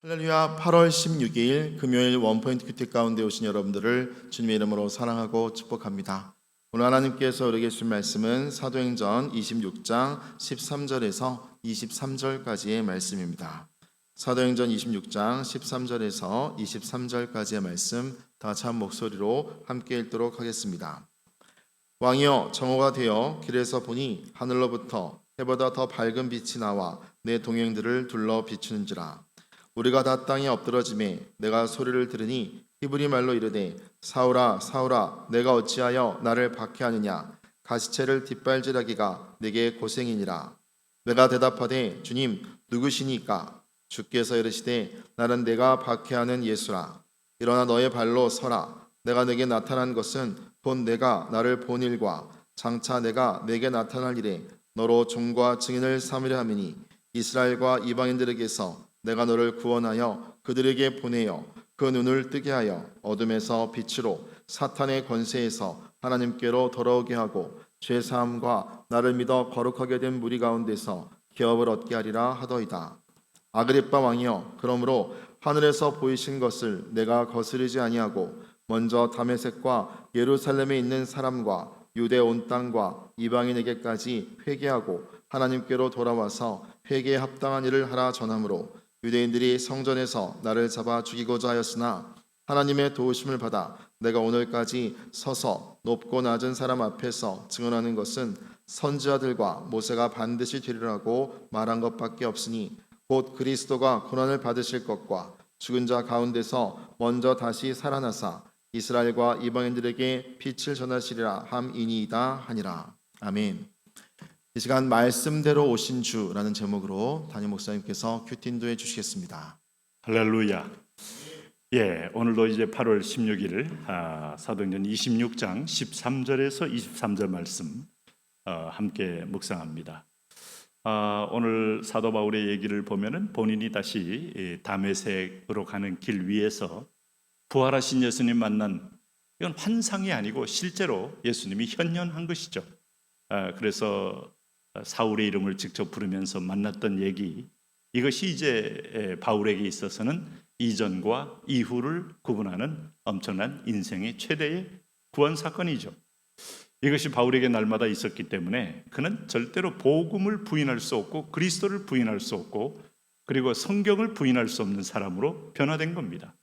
할렐루야. 8월 16일 금요일 원포인트 큐티 가운데 오신 여러분들을 주님의 이름으로 사랑하고 축복합니다. 오늘 하나님께서 우리에게 주신 말씀은 사도행전 26장 13절에서 23절까지의 말씀입니다. 사도행전 26장 13절에서 23절까지의 말씀 다 같이 한 목소리로 함께 읽도록 하겠습니다. 왕이여, 정오가 되어 길에서 보니 하늘로부터 해보다 더 밝은 빛이 나와 내 동행들을 둘러 비추는지라. 우리가 다 땅에 엎드러짐에 내가 소리를 들으니 히브리 말로 이르되 사울아 사울아 내가 어찌하여 나를 박해하느냐. 가시체를 뒷발질하기가 내게 고생이니라. 내가 대답하되 주님 누구시니까. 주께서 이르시되 나는 내가 박해하는 예수라. 일어나 너의 발로 서라. 내가 내게 나타난 것은 곧 내가 나를 본 일과 장차 내가 내게 나타날 일에 너로 종과 증인을 삼으려 함이니 이스라엘과 이방인들에게서 내가 너를 구원하여 그들에게 보내어 그 눈을 뜨게 하여 어둠에서 빛으로 사탄의 권세에서 하나님께로 돌아오게 하고 죄사함과 나를 믿어 거룩하게 된 무리 가운데서 기업을 얻게 하리라 하더이다. 아그리빠 왕이여, 그러므로 하늘에서 보이신 것을 내가 거스르지 아니하고 먼저 다메섹과 예루살렘에 있는 사람과 유대 온 땅과 이방인에게까지 회개하고 하나님께로 돌아와서 회개에 합당한 일을 하라 전하므로 유대인들이 성전에서 나를 잡아 죽이고자 하였으나 하나님의 도우심을 받아 내가 오늘까지 서서 높고 낮은 사람 앞에서 증언하는 것은 선지자들과 모세가 반드시 되리라고 말한 것밖에 없으니 곧 그리스도가 고난을 받으실 것과 죽은 자 가운데서 먼저 다시 살아나사 이스라엘과 이방인들에게 빛을 전하시리라 함이니이다 하니라. 아멘. 이 시간 말씀대로 오신 주라는 제목으로 담임 목사님께서 큐티 인도해 주시겠습니다. 할렐루야. 예, 오늘도 이제 8월 16일 사도행전 26장 13절에서 23절 말씀 함께 묵상합니다. 오늘 사도 바울의 얘기를 보면은 본인이 다시 다메섹으로 가는 길 위에서 부활하신 예수님 만난, 이건 환상이 아니고 실제로 예수님이 현현한 것이죠. 그래서 사울의 이름을 직접 부르면서 만났던 얘기, 이것이 이제 바울에게 있어서는 이전과 이후를 구분하는 엄청난 인생의 최대의 구원 사건이죠. 이것이 바울에게 날마다 있었기 때문에 그는 절대로 복음을 부인할 수 없고 그리스도를 부인할 수 없고 그리고 성경을 부인할 수 없는 사람으로 변화된 겁니다.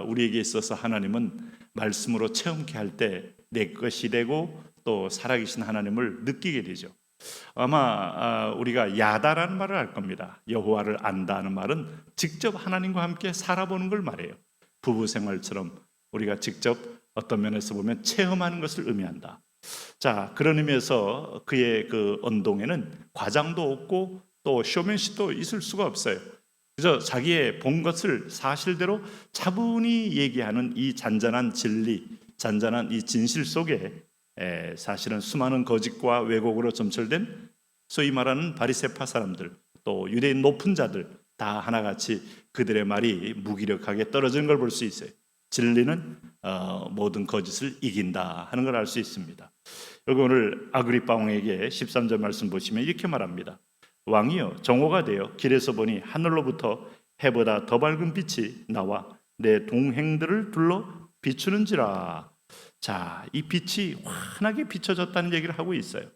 우리에게 있어서 하나님은 말씀으로 체험케 할 때 내 것이 되고 또 살아계신 하나님을 느끼게 되죠. 아마 우리가 야다라는 말을 알 겁니다. 여호와를 안다는 말은 직접 하나님과 함께 살아보는 걸 말해요. 부부 생활처럼 우리가 직접 어떤 면에서 보면 체험하는 것을 의미한다. 자, 그런 의미에서 그의 그 언동에는 과장도 없고 또 쇼맨십도 있을 수가 없어요. 그래서 자기의 본 것을 사실대로 차분히 얘기하는 이 잔잔한 진리, 잔잔한 이 진실 속에 사실은 수많은 거짓과 왜곡으로 점철된 소위 말하는 바리새파 사람들, 또 유대인 높은 자들 다 하나같이 그들의 말이 무기력하게 떨어지는 걸 볼 수 있어요. 진리는 모든 거짓을 이긴다 하는 걸 알 수 있습니다. 여기 오늘 아그리빠 왕에게 13절 말씀 보시면 이렇게 말합니다. 왕이여, 정오가 되어 길에서 보니 하늘로부터 해보다 더 밝은 빛이 나와 내 동행들을 둘러 비추는지라. 자, 이 빛이 환하게 비춰졌다는 얘기를 하고 있어요.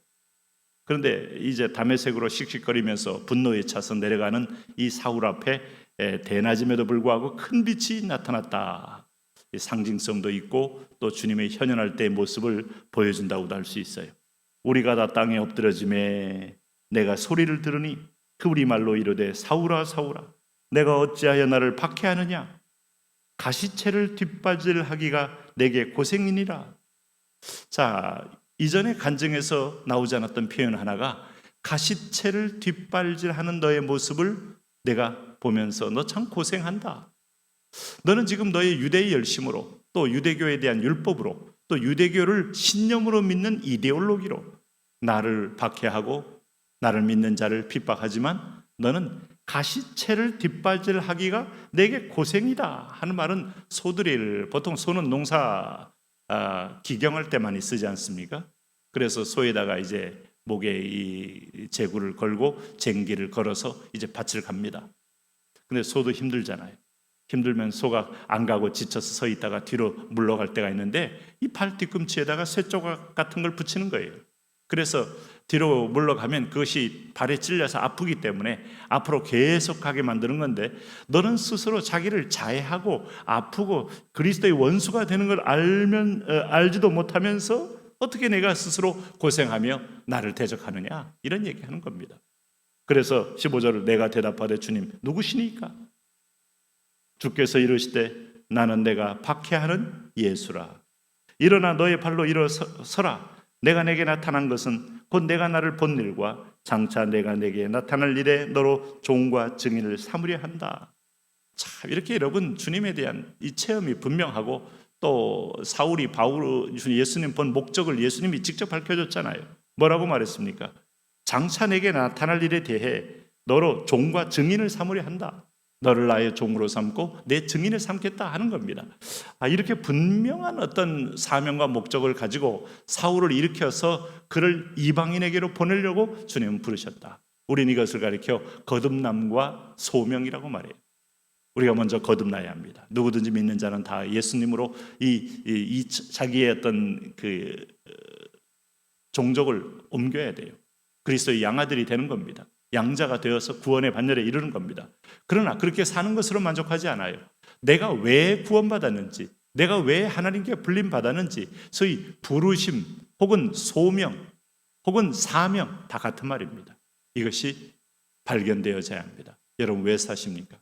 그런데 이제 다메섹으로 씩씩거리면서 분노에 차서 내려가는 이 사울 앞에 대낮임에도 불구하고 큰 빛이 나타났다. 상징성도 있고 또 주님의 현현할 때의 모습을 보여준다고도 할 수 있어요. 우리가 다 땅에 엎드러짐에 내가 소리를 들으니 히브리 말로 이르되 사울아 사울아 내가 어찌하여 나를 박해하느냐. 가시체를 뒷발질하기가 내게 고생이니라. 자, 이전에 간증에서 나오지 않았던 표현 하나가 가시체를 뒷발질하는 너의 모습을 내가 보면서 너 참 고생한다. 너는 지금 너의 유대의 열심으로 또 유대교에 대한 율법으로 또 유대교를 신념으로 믿는 이데올로기로 나를 박해하고 나를 믿는 자를 핍박하지만 너는 가시체를 뒷발질하기가 내게 고생이다 하는 말은 소드릴, 보통 소는 농사 기경할 때 많이 쓰지 않습니까? 그래서 소에다가 이제 목에 이 제구를 걸고 쟁기를 걸어서 이제 밭을 갑니다. 근데 소도 힘들잖아요. 힘들면 소가 안 가고 지쳐서 서 있다가 뒤로 물러갈 때가 있는데 이 팔 뒤꿈치에다가 쇠조각 같은 걸 붙이는 거예요. 그래서 뒤로 물러가면 그것이 발에 찔려서 아프기 때문에 앞으로 계속 가게 만드는 건데, 너는 스스로 자기를 자해하고 아프고 그리스도의 원수가 되는 걸 알지도 못하면서 어떻게 내가 스스로 고생하며 나를 대적하느냐, 이런 얘기하는 겁니다. 그래서 15절을 내가 대답하되 주님 누구시니까? 주께서 이르시되 나는 내가 박해하는 예수라. 일어나 너의 발로 일어서라. 내가 내게 나타난 것은 곧 내가 나를 본 일과 장차 내가 내게 나타날 일에 너로 종과 증인을 삼으려 한다. 참, 이렇게 여러분 주님에 대한 이 체험이 분명하고, 또 사울이 예수님 본 목적을 예수님이 직접 밝혀줬잖아요. 뭐라고 말했습니까? 장차 내게 나타날 일에 대해 너로 종과 증인을 삼으려 한다. 너를 나의 종으로 삼고 내 증인을 삼겠다 하는 겁니다. 이렇게 분명한 어떤 사명과 목적을 가지고 사울을 일으켜서 그를 이방인에게로 보내려고 주님은 부르셨다. 우리는 이것을 가리켜 거듭남과 소명이라고 말해요. 우리가 먼저 거듭나야 합니다. 누구든지 믿는 자는 다 예수님으로 자기의 어떤 그 종족을 옮겨야 돼요. 그리스도의 양아들이 되는 겁니다. 양자가 되어서 구원의 반열에 이르는 겁니다. 그러나 그렇게 사는 것으로 만족하지 않아요. 내가 왜 구원받았는지, 내가 왜 하나님께 불림받았는지, 소위 부르심 혹은 소명 혹은 사명 다 같은 말입니다. 이것이 발견되어져야 합니다. 여러분 왜 사십니까?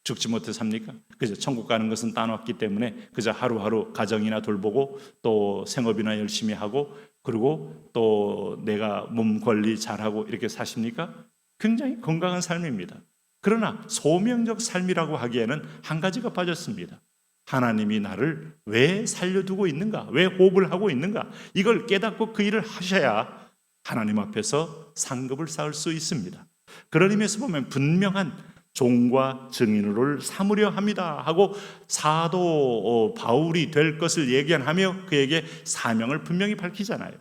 죽지 못해 삽니까? 그저 천국 가는 것은 따놓았기 때문에 그저 하루하루 가정이나 돌보고 또 생업이나 열심히 하고 그리고 또 내가 몸 관리 잘하고 이렇게 사십니까? 굉장히 건강한 삶입니다. 그러나 소명적 삶이라고 하기에는 한 가지가 빠졌습니다. 하나님이 나를 왜 살려두고 있는가? 왜 호흡을 하고 있는가? 이걸 깨닫고 그 일을 하셔야 하나님 앞에서 상급을 쌓을 수 있습니다. 그런 의미에서 보면 분명한 종과 증인을 삼으려 합니다 하고 사도 바울이 될 것을 예견하며 그에게 사명을 분명히 밝히잖아요.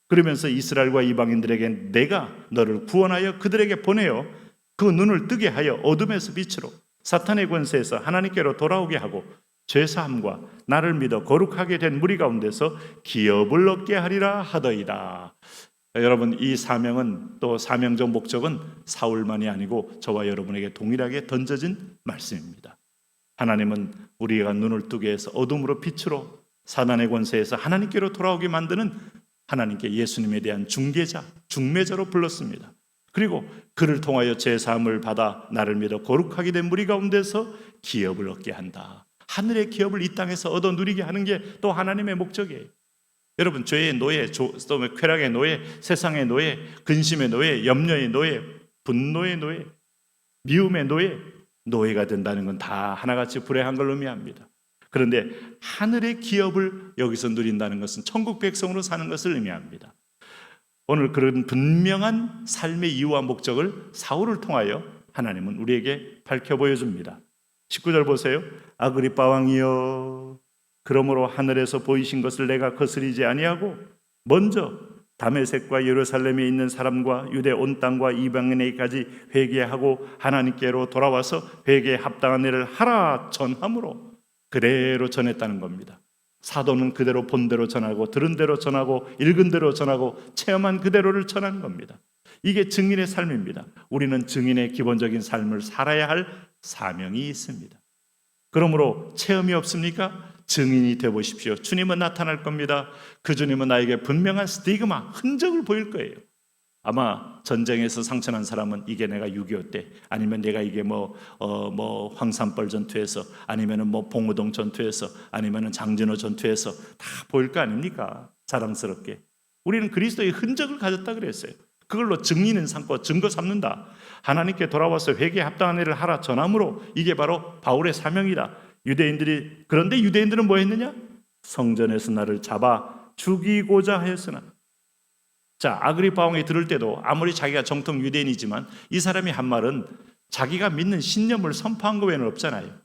그러면서 이스라엘과 이방인들에게 내가 너를 구원하여 그들에게 보내어 그 눈을 뜨게 하여 어둠에서 빛으로 사탄의 권세에서 하나님께로 돌아오게 하고 죄사함과 나를 믿어 거룩하게 된 무리 가운데서 기업을 얻게 하리라 하더이다. 여러분, 이 사명은, 또 사명적 목적은 사울만이 아니고 저와 여러분에게 동일하게 던져진 말씀입니다. 하나님은 우리가 눈을 뜨게 해서 어둠으로 빛으로 사단의 권세에서 하나님께로 돌아오게 만드는 하나님께 예수님에 대한 중개자, 중매자로 불렀습니다. 그리고 그를 통하여 제사함을 받아 나를 믿어 거룩하게 된 무리 가운데서 기업을 얻게 한다. 하늘의 기업을 이 땅에서 얻어 누리게 하는 게 또 하나님의 목적이에요. 여러분, 죄의 노예, 쾌락의 노예, 세상의 노예, 근심의 노예, 염려의 노예, 분노의 노예, 미움의 노예, 노예가 된다는 건 다 하나같이 불행한 걸 의미합니다. 그런데 하늘의 기업을 여기서 누린다는 것은 천국 백성으로 사는 것을 의미합니다. 오늘 그런 분명한 삶의 이유와 목적을 사울을 통하여 하나님은 우리에게 밝혀 보여줍니다. 19절 보세요. 아그리빠 왕이여, 그러므로 하늘에서 보이신 것을 내가 거스리지 아니하고 먼저 다메섹과 예루살렘에 있는 사람과 유대 온 땅과 이방인에게까지 회개하고 하나님께로 돌아와서 회개에 합당한 일을 하라 전함으로 그대로 전했다는 겁니다. 사도는 그대로 본 대로 전하고 들은 대로 전하고 읽은 대로 전하고 체험한 그대로를 전하는 겁니다. 이게 증인의 삶입니다. 우리는 증인의 기본적인 삶을 살아야 할 사명이 있습니다. 그러므로 체험이 없습니까? 증인이 되어보십시오. 주님은 나타날 겁니다. 그 주님은 나에게 분명한 스티그마, 흔적을 보일 거예요. 아마 전쟁에서 상처난 사람은 이게 내가 6.25 때, 아니면 내가 이게 황산벌 전투에서, 아니면은 봉우동 전투에서, 아니면은 장진호 전투에서 다 보일 거 아닙니까? 자랑스럽게. 우리는 그리스도의 흔적을 가졌다 그랬어요. 그걸로 증인은 삼고 증거 삼는다. 하나님께 돌아와서 회개에 합당한 일을 하라 전함으로, 이게 바로 바울의 사명이다. 그런데 유대인들은 뭐 했느냐? 성전에서 나를 잡아 죽이고자 하였으나. 자, 아그리파 왕이 들을 때도 아무리 자기가 정통 유대인이지만 이 사람이 한 말은 자기가 믿는 신념을 선포한 거 외에는 없잖아요.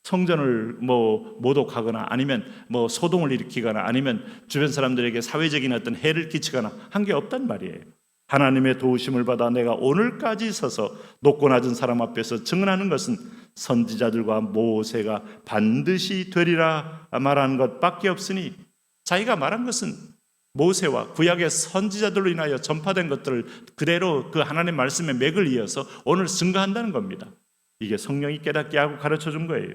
성전을 모독하거나 아니면 소동을 일으키거나 아니면 주변 사람들에게 사회적인 어떤 해를 끼치거나 한 게 없단 말이에요. 하나님의 도우심을 받아 내가 오늘까지 서서 높고 낮은 사람 앞에서 증언하는 것은 선지자들과 모세가 반드시 되리라 말하는 것밖에 없으니, 자기가 말한 것은 모세와 구약의 선지자들로 인하여 전파된 것들을 그대로 그 하나님의 말씀의 맥을 이어서 오늘 증거한다는 겁니다. 이게 성령이 깨닫게 하고 가르쳐 준 거예요.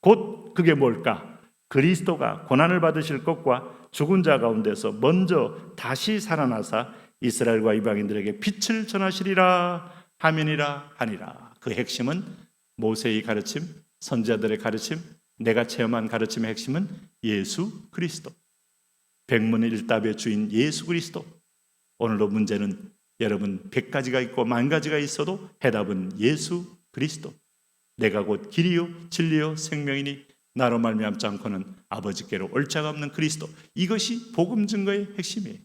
곧 그게 뭘까? 그리스도가 고난을 받으실 것과 죽은 자 가운데서 먼저 다시 살아나사 이스라엘과 이방인들에게 빛을 전하시리라 하면이라 하니라. 그 핵심은 모세의 가르침, 선지자들의 가르침, 내가 체험한 가르침의 핵심은 예수 그리스도, 백문일답의 주인 예수 그리스도. 오늘도 문제는 여러분 100가지가 있고 10,000가지가 있어도 해답은 예수 그리스도. 내가 곧 길이요 진리요 생명이니 나로 말미암지 않고는 아버지께로 올 자가 없는 그리스도. 이것이 복음 증거의 핵심이에요.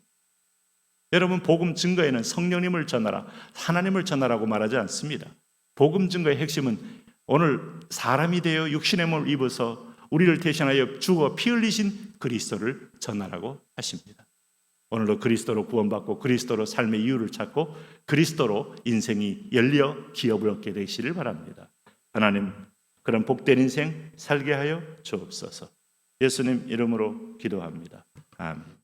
여러분, 복음 증거에는 성령님을 전하라, 하나님을 전하라고 말하지 않습니다. 복음 증거의 핵심은 오늘 사람이 되어 육신의 몸을 입어서 우리를 대신하여 죽어 피 흘리신 그리스도를 전하라고 하십니다. 오늘도 그리스도로 구원받고 그리스도로 삶의 이유를 찾고 그리스도로 인생이 열려 기업을 얻게 되시를 바랍니다. 하나님, 그런 복된 인생 살게 하여 주옵소서. 예수님 이름으로 기도합니다. 아멘.